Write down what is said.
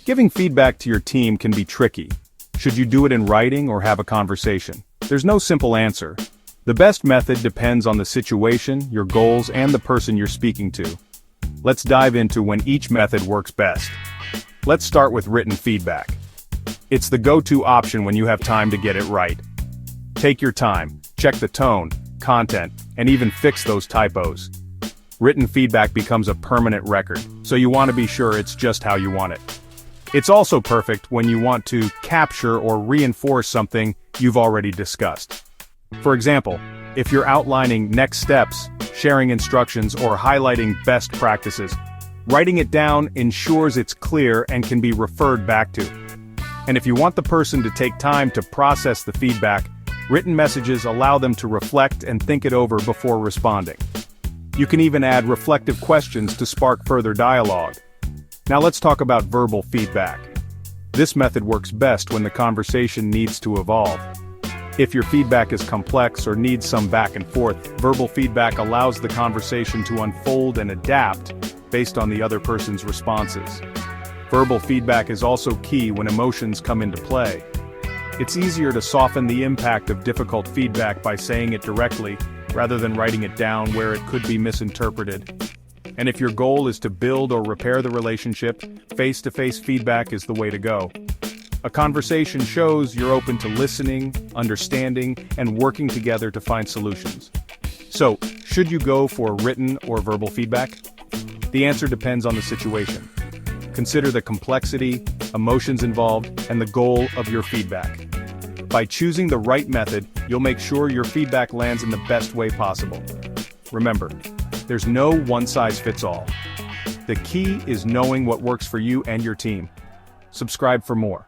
Giving feedback to your team can be tricky. Should you do it in writing or have a conversation? There's no simple answer. The best method depends on the situation, your goals, and the person you're speaking to. Let's dive into when each method works best. Let's start with written feedback. It's the go-to option when you have time to get it right. Take your time, check the tone, content, and even fix those typos. Written feedback becomes a permanent record, so you want to be sure it's just how you want it. It's also perfect when you want to capture or reinforce something you've already discussed. For example, if you're outlining next steps, sharing instructions, or highlighting best practices, writing it down ensures it's clear and can be referred back to. And if you want the person to take time to process the feedback, written messages allow them to reflect and think it over before responding. You can even add reflective questions to spark further dialogue. Now let's talk about verbal feedback. This method works best when the conversation needs to evolve. If your feedback is complex or needs some back and forth, verbal feedback allows the conversation to unfold and adapt based on the other person's responses. Verbal feedback is also key when emotions come into play. It's easier to soften the impact of difficult feedback by saying it directly, rather than writing it down where it could be misinterpreted. And if your goal is to build or repair the relationship, face-to-face feedback is the way to go. A conversation shows you're open to listening, understanding, and working together to find solutions. So, should you go for written or verbal feedback? The answer depends on the situation. Consider the complexity, emotions involved, and the goal of your feedback. By choosing the right method, you'll make sure your feedback lands in the best way possible. Remember, there's no one-size-fits-all. The key is knowing what works for you and your team. Subscribe for more.